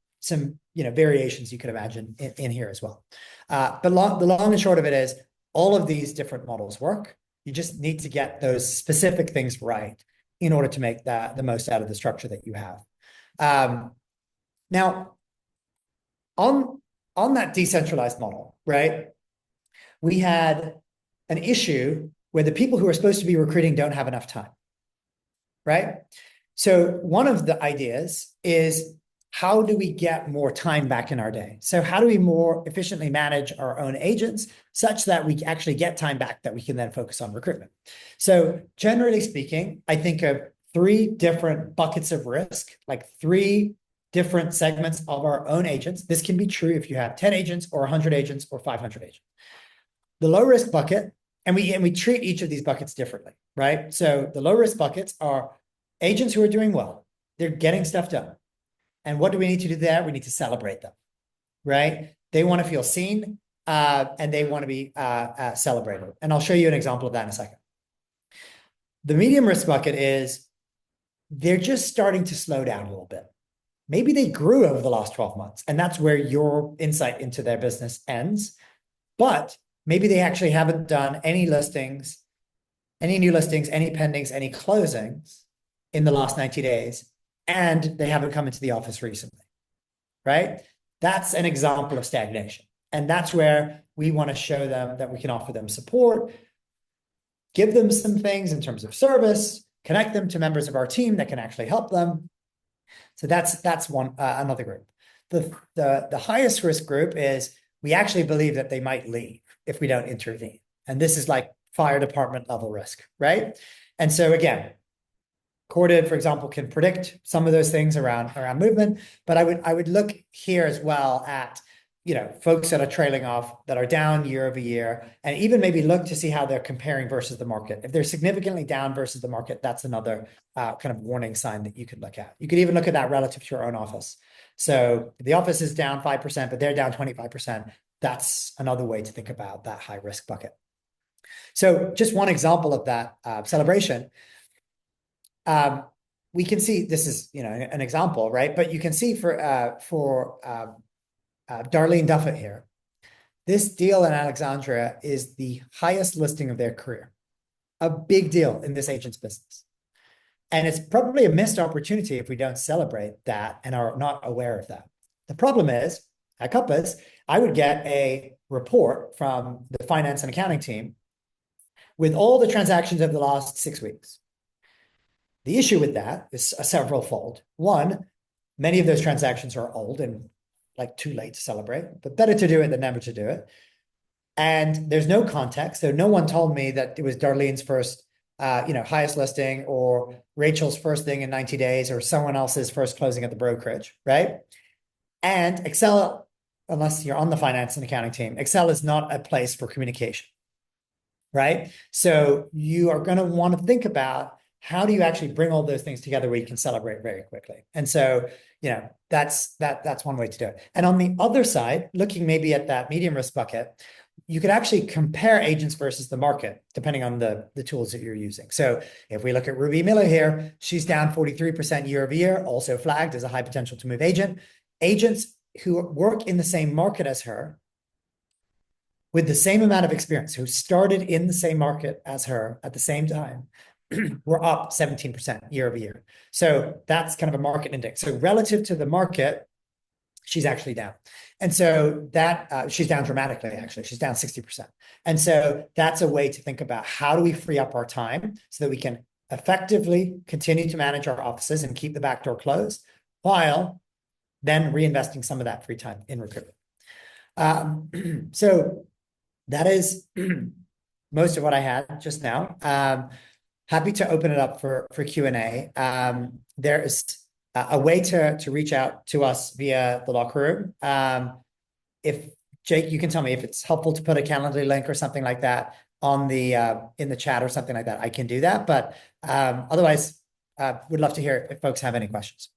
variations you could imagine in here as well. But the long and short of it is all of these different models work. You just need to get those specific things right in order to make the most out of the structure that you have. Now, on that decentralized model, right, we had an issue where the people who are supposed to be recruiting don't have enough time, right? So one of the ideas is, how do we get more time back in our day? So how do we more efficiently manage our own agents such that we actually get time back that we can then focus on recruitment? So generally speaking, I think of 3 different buckets of risk, like 3 different segments of our own agents. This can be true if you have 10 agents or 100 agents or 500 agents. The low risk bucket, and we treat each of these buckets differently, right? So the low risk buckets are agents who are doing well. They're getting stuff done. And what do we need to do there? We need to celebrate them, right? They want to feel seen, and they want to be celebrated. And I'll show you an example of that in a second. The medium risk bucket is they're just starting to slow down a little bit. Maybe they grew over the last 12 months, and that's where your insight into their business ends. But maybe they actually haven't done any listings, any new listings, any pendings, any closings in the last 90 days, and they haven't come into the office recently, right? That's an example of stagnation. And that's where we want to show them that we can offer them support, give them some things in terms of service, connect them to members of our team that can actually help them. So that's one another group. The highest risk group is we actually believe that they might leave if we don't intervene. And this is like fire department level risk, right? And so again, Corded, for example, can predict some of those things around movement, but I would look here as well at folks that are trailing off, that are down year over year, and even maybe look to see how they're comparing versus the market. If they're significantly down versus the market, that's another kind of warning sign that you could look at. You could even look at that relative to your own office. So if the office is down 5%, but they're down 25%, that's another way to think about that high risk bucket. So just one example of that celebration. We can see this is an example, right? But you can see for Darlene Duffett here, this deal in Alexandria is the highest listing of their career, a big deal in this agent's business. And it's probably a missed opportunity if we don't celebrate that and are not aware of that. The problem is, at Compass, I would get a report from the finance and accounting team with all the transactions over the last 6 weeks. The issue with that is a several-fold. One, many of those transactions are old and like too late to celebrate, but better to do it than never to do it. And there's no context. So no one told me that it was Darlene's first, highest listing, or Rachel's first thing in 90 days, or someone else's first closing at the brokerage, right? And Excel, unless you're on the finance and accounting team, Excel is not a place for communication, right? So you are going to want to think about, how do you actually bring all those things together where you can celebrate very quickly? And so, that's one way to do it. And on the other side, looking maybe at that medium risk bucket, you could actually compare agents versus the market, depending on the tools that you're using. So if we look at Ruby Miller here, she's down 43% year over year, also flagged as a high potential to move agent. Agents who work in the same market as her, with the same amount of experience, who started in the same market as her at the same time, we're up 17% year over year. So that's kind of a market index. So relative to the market, she's actually down. And so that she's down dramatically, actually. She's down 60%. And so that's a way to think about, how do we free up our time so that we can effectively continue to manage our offices and keep the back door closed, while then reinvesting some of that free time in recruitment. So that is most of what I had just now. Happy to open it up for Q&A. There is a way to reach out to us via the locker room. If Jake, you can tell me if it's helpful to put a Calendly link or something like that on the in the chat or something like that, I can do that. But otherwise, would love to hear if folks have any questions.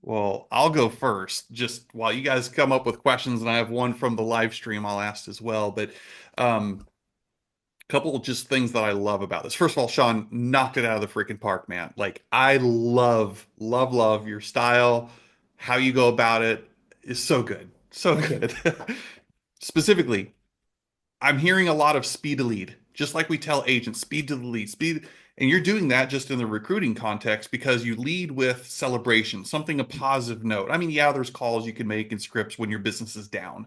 Well, I'll go first, just while you guys come up with questions, and I have one from the live stream I'll ask as well. But couple of just things that I love about this. First of all, Sean knocked it out of the freaking park, man. Like, I love your style. How you go about it is so good. So Thank you. good. Specifically, I'm hearing a lot of speed to lead, just like we tell agents, speed to the lead, speed. And you're doing that just in the recruiting context, because you lead with celebration, something, a positive note. I mean, yeah, there's calls you can make and scripts when your business is down,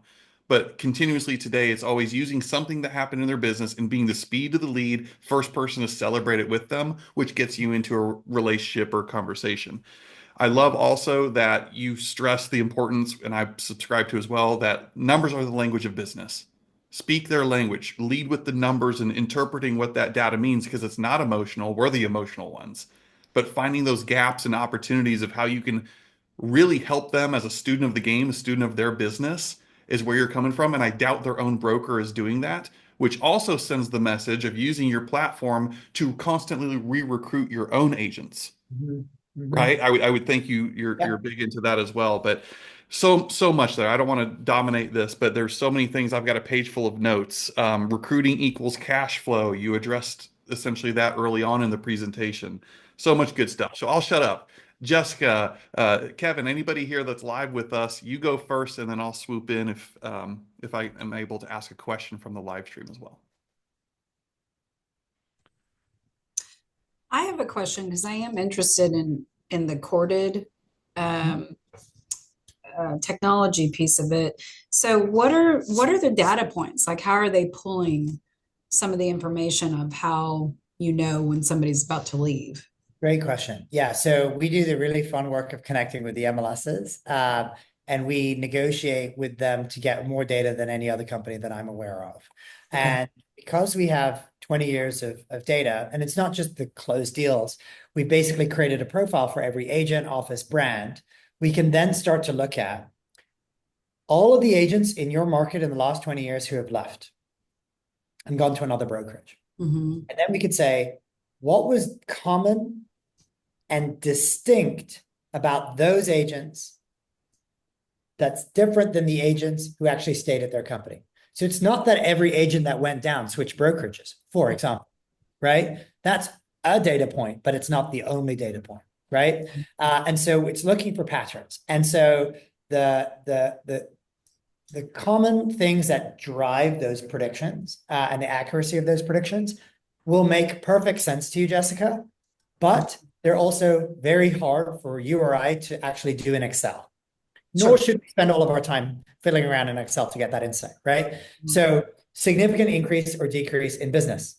but continuously today, it's always using something that happened in their business and being the speed to the lead, first person to celebrate it with them, which gets you into a relationship or conversation. I love also that you stress the importance, and I subscribe to as well, that numbers are the language of business. Speak their language, lead with the numbers and interpreting what that data means, because it's not emotional. We're the emotional ones. But finding those gaps and opportunities of how you can really help them as a student of the game, a student of their business, is where you're coming from. And I doubt their own broker is doing that, which also sends the message of using your platform to constantly re-recruit your own agents. Mhm. Mhm. Right. I would think you're Yeah. big into that as well. But so much there. I don't want to dominate this, but there's so many things. I've got a page full of notes. Recruiting equals cash flow. You addressed essentially that early on in the presentation. So much good stuff. So I'll shut up. Jessica, Kevin, anybody here that's live with us, you go first, and then I'll swoop in if I am able to ask a question from the live stream as well. I have a question because I am interested in the corded um, technology piece of it. So what are the data points? Like, how are they pulling some of the information of how you know when somebody's about to leave? Great question. Yeah, so we do the really fun work of connecting with the MLSs, and we negotiate with them to get more data than any other company that I'm aware of. Okay. And because we have 20 years of data, and it's not just the closed deals, we basically created a profile for every agent, office, brand. We can then start to look at all of the agents in your market in the last 20 years who have left and gone to another brokerage. Mhm. And then we could say, what was common and distinct about those agents that's different than the agents who actually stayed at their company? So it's not that every agent that went down switched brokerages, for example, right? That's a data point, but it's not the only data point, right? And so it's looking for patterns. And so the common things that drive those predictions and the accuracy of those predictions will make perfect sense to you, Jessica, but they're also very hard for you or I to actually do in Excel. Nor Sure. should we spend all of our time fiddling around in Excel to get that insight, right? So significant increase or decrease in business.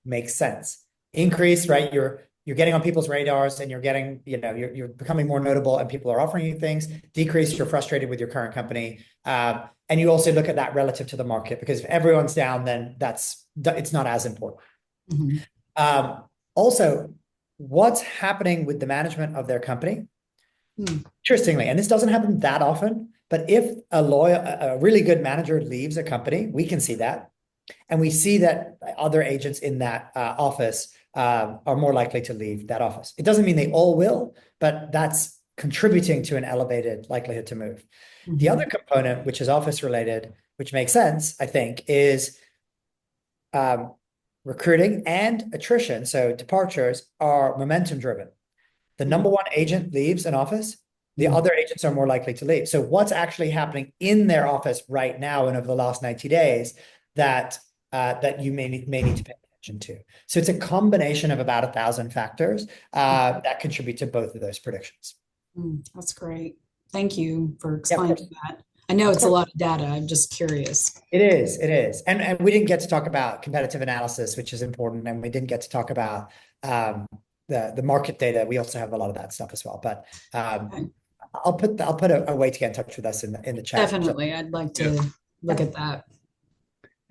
Makes sense. Increase, right? You're getting on people's radars and you're getting, you're becoming more notable and people are offering you things. Decrease, you're frustrated with your current company. And you also look at that relative to the market, because if everyone's down, then it's not as important. Mhm. Also, what's happening with the management of their company? Interestingly, and this doesn't happen that often, but if a really good manager leaves a company, we can see that. And we see that other agents in that office are more likely to leave that office. It doesn't mean they all will, but that's contributing to an elevated likelihood to move. The other component, which is office related, which makes sense, I think, is recruiting and attrition. So departures are momentum driven. The number one agent leaves an office, the other agents are more likely to leave. So what's actually happening in their office right now and over the last 90 days that you may need to pay attention to. So it's a combination of about 1,000 factors that contribute to both of those predictions. That's great. Thank you for explaining that. I know it's a lot of data. I'm just curious. It is. And we didn't get to talk about competitive analysis, which is important. And we didn't get to talk about the market data. We also have a lot of that stuff as well. But I'll put a way to get in touch with us in the chat. Definitely. I'd like to look at that.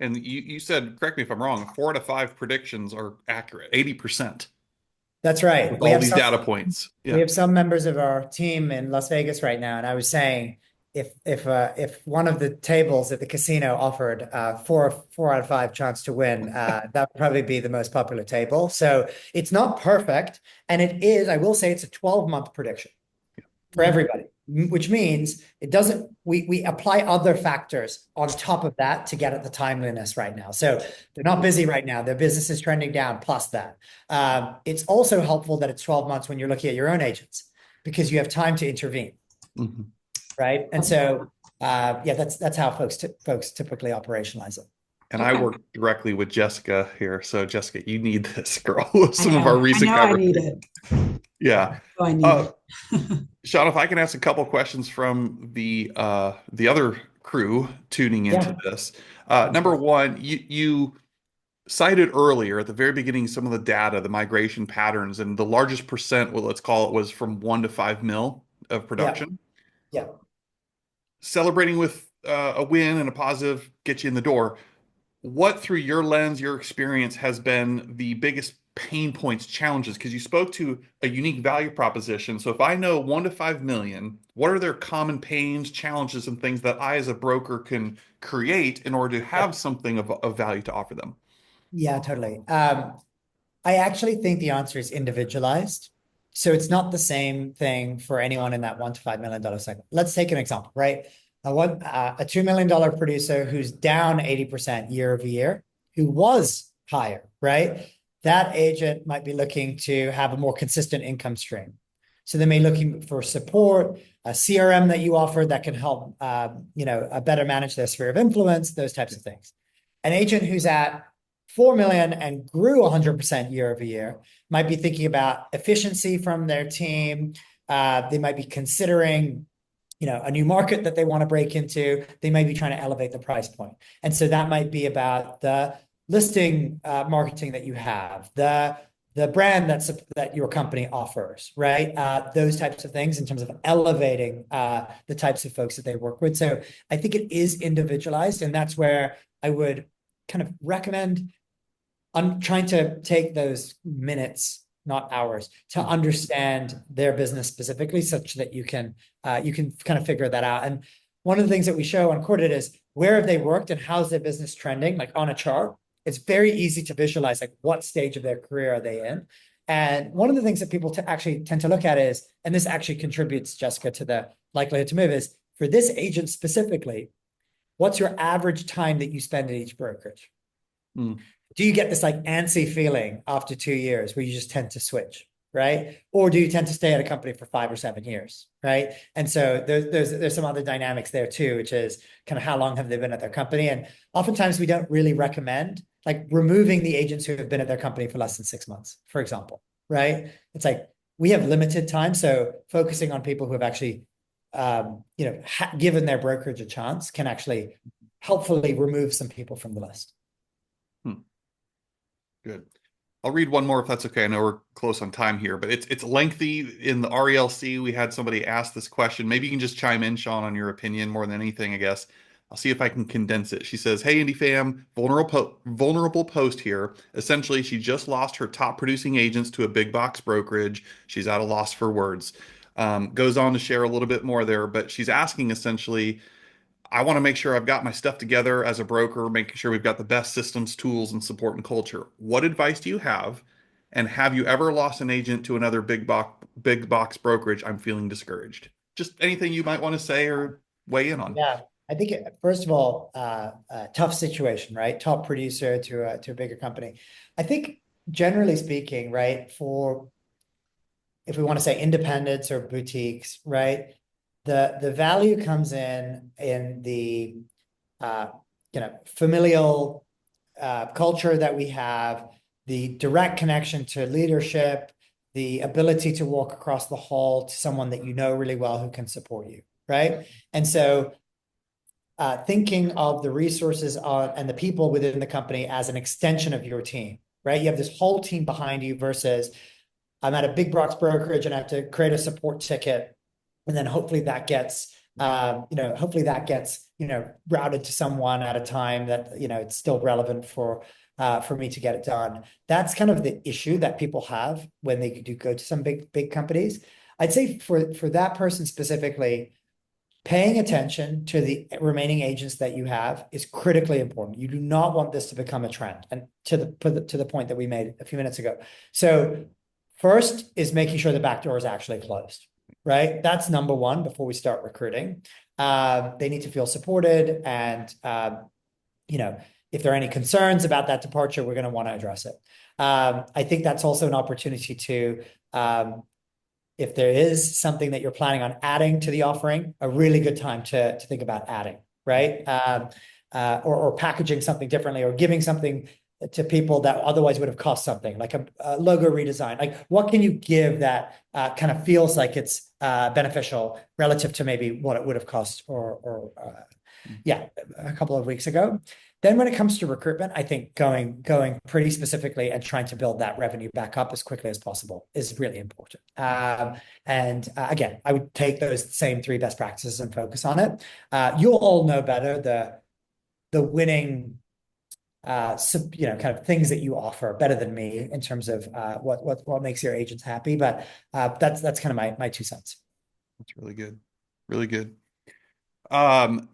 And you said, correct me if I'm wrong, 4 to 5 predictions are accurate, 80%. That's right. With all these data points. Yeah. We have some members of our team in Las Vegas right now, and I was saying if one of the tables at the casino offered 4 out of 5 chance to win, that would probably be the most popular table. So it's not perfect, and it is. I will say it's a 12-month prediction for everybody, which means it doesn't. We apply other factors on top of that to get at the timeliness right now. So they're not busy right now. Their business is trending down. Plus that, it's also helpful that it's 12 months when you're looking at your own agents, because you have time to intervene, right? And so, that's how folks typically operationalize it. And I work directly with Jessica here. So Jessica, you need this, girl. Some of our recent conversations. I need it. Yeah. I need it. Sean, if I can ask a couple questions from the other crew tuning into this. Number one, you cited earlier at the very beginning some of the data, the migration patterns, and the largest percent, well, let's call it, was from 1 to 5 mil of production. Yeah. Celebrating with a win and a positive gets you in the door. What, through your lens, your experience, has been the biggest pain points, challenges? Because you spoke to a unique value proposition. So if I know 1 to 5 million, what are their common pains, challenges, and things that I as a broker can create in order to have something of value to offer them? Yeah, totally. I actually think the answer is individualized. So it's not the same thing for anyone in that $1 to $5 million segment. Let's take an example, right? A $2 million producer who's down 80% year over year, who was higher, right? That agent might be looking to have a more consistent income stream. So they may be looking for support, a CRM that you offer that can help, better manage their sphere of influence, those types of things. An agent who's at 4 million and grew 100% year over year might be thinking about efficiency from their team. They might be considering, a new market that they want to break into. They might be trying to elevate the price point. And so that might be about the listing marketing that you have, the brand that your company offers, right? Those types of things in terms of elevating the types of folks that they work with. So I think it is individualized, and that's where I would kind of recommend trying to take those minutes, not hours, to understand their business specifically, such that you can kind of figure that out. And one of the things that we show on Corded is where have they worked and how's their business trending, like on a chart. It's very easy to visualize like what stage of their career are they in. And one of the things that people actually tend to look at is, and this actually contributes, Jessica, to the likelihood to move, is for this agent specifically, what's your average time that you spend at each brokerage? Do you get this like antsy feeling after 2 years where you just tend to switch, right? Or do you tend to stay at a company for 5 or 7 years, right? And so there's some other dynamics there too, which is kind of how long have they been at their company? And oftentimes we don't really recommend like removing the agents who have been at their company for less than 6 months, for example, right? It's like we have limited time, so focusing on people who have actually, given their brokerage a chance can actually helpfully remove some people from the list. Hmm. Good. I'll read one more if that's okay. I know we're close on time here, but it's lengthy. In the RELC, we had somebody ask this question. Maybe you can just chime in, Sean, on your opinion more than anything, I guess. I'll see if I can condense it. She says, "Hey, Indie fam, vulnerable post here. Essentially, she just lost her top producing agents to a big box brokerage. She's at a loss for words." Goes on to share a little bit more there, but she's asking essentially, I want to make sure I've got my stuff together as a broker, making sure we've got the best systems, tools, and support and culture. What advice do you have? And have you ever lost an agent to another big box brokerage? I'm feeling discouraged. Just anything you might want to say or weigh in on. Yeah, I think first of all, tough situation, right? Top producer to a bigger company. I think generally speaking, right, for if we want to say independents or boutiques, right, the value comes in the uh, familial culture that we have, the direct connection to leadership, the ability to walk across the hall to someone that you know really well who can support you, right? And so thinking of the resources and the people within the company as an extension of your team, right? You have this whole team behind you versus I'm at a big box brokerage and I have to create a support ticket, and then hopefully that gets routed to someone at a time that it's still relevant for me to get it done. That's kind of the issue that people have when they do go to some big companies. I'd say for that person specifically, paying attention to the remaining agents that you have is critically important. You do not want this to become a trend. And to the point that we made a few minutes ago. So first is making sure the back door is actually closed, right? That's number one before we start recruiting. They need to feel supported, and if there are any concerns about that departure, we're going to want to address it. I think that's also an opportunity to if there is something that you're planning on adding to the offering, a really good time to think about adding, right? Or packaging something differently, or giving something to people that otherwise would have cost something, like a logo redesign. Like, what can you give that kind of feels like it's beneficial relative to maybe what it would have cost or a couple of weeks ago. Then when it comes to recruitment, I think going pretty specifically and trying to build that revenue back up as quickly as possible is really important. And again, I would take those same three best practices and focus on it. You'll all know better the winning kind of things that you offer better than me in terms of what makes your agents happy. But that's kind of my 2 cents. That's really good. Really good. Um,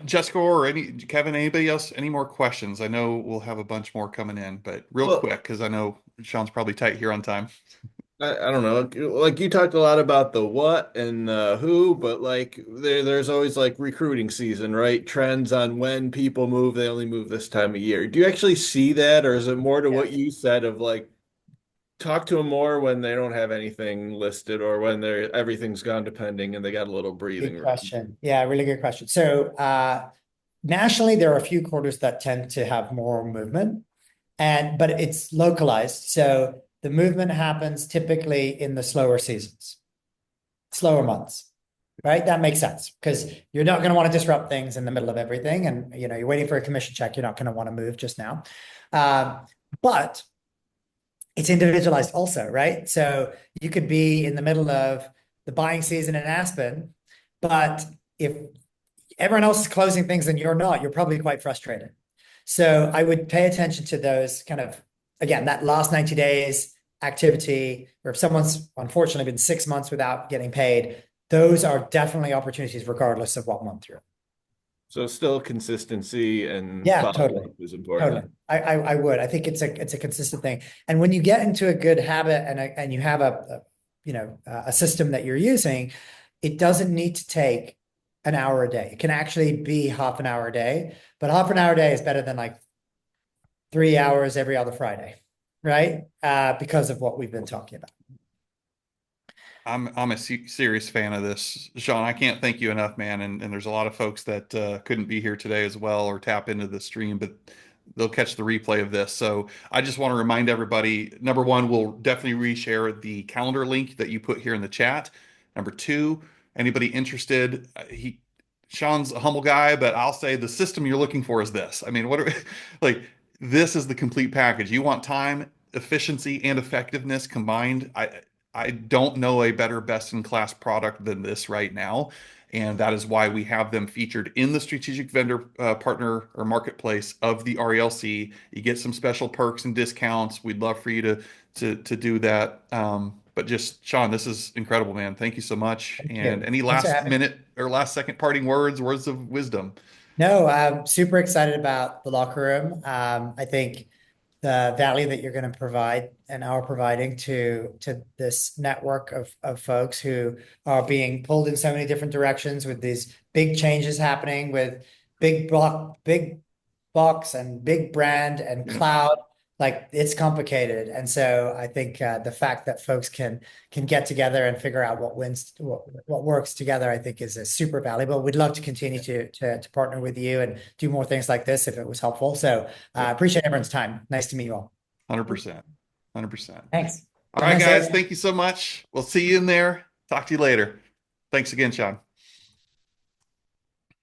Jessica or Kevin, anybody else, any more questions? I know we'll have a bunch more coming in, but real Well, quick, because I know Sean's probably tight here on time. I don't know. Like you talked a lot about the what and who, but like there's always like recruiting season, right? Trends on when people move, they only move this time of year. Do you actually see that, or is it more to what Yes. you said of like talk to them more when they don't have anything listed or when everything's gone to pending and they got a little breathing Good room? question. Yeah, really good question. So nationally, there are a few quarters that tend to have more movement, but it's localized. So the movement happens typically in the slower seasons, slower months, right? That makes sense because you're not going to want to disrupt things in the middle of everything, and you're waiting for a commission check. You're not going to want to move just now, but it's individualized also, right? So you could be in the middle of the buying season in Aspen, but if everyone else is closing things and you're not, you're probably quite frustrated. So I would pay attention to those kind of, again, that last 90 days activity, or if someone's unfortunately been 6 months without getting paid, those are definitely opportunities regardless of what month you're in. So still consistency and Yeah, totally. follow-up is Totally. important. I would. I think it's a consistent thing. And when you get into a good habit and you have a system that you're using, it doesn't need to take an hour a day. It can actually be half an hour a day, but half an hour a day is better than like 3 hours every other Friday, right? Because of what we've been talking about. I'm a serious fan of this, Sean. I can't thank you enough, man. And there's a lot of folks that couldn't be here today as well or tap into the stream, but they'll catch the replay of this. So I just want to remind everybody, number one, we'll definitely reshare the calendar link that you put here in the chat. Number two, anybody interested, Sean's a humble guy, but I'll say the system you're looking for is this. I mean, what are like this is the complete package. You want time, efficiency, and effectiveness combined. I don't know a better best-in-class product than this right now. And that is why we have them featured in the strategic vendor partner or marketplace of the RELC. You get some special perks and discounts. We'd love for you to do that. But just Sean, this is incredible, man. Thank you so much. Thank And you. any Thanks for last having me. minute or last second parting words of wisdom? No, I'm super excited about the locker room. I think the value that you're going to provide and are providing to this network of folks who are being pulled in so many different directions with these big changes happening with big box and big brand and Yeah, cloud. Like it's complicated, and so I think the fact that folks can get together and figure out what works together, I think is super valuable. We'd love to continue to partner with you and do more things like this if it was helpful. So I yep, appreciate everyone's time. Nice to meet you all. 100%. 100%. Thanks. All Have a right, nice guys. day. Thank you so much. We'll see you in there. Talk to you later. Thanks again, Sean.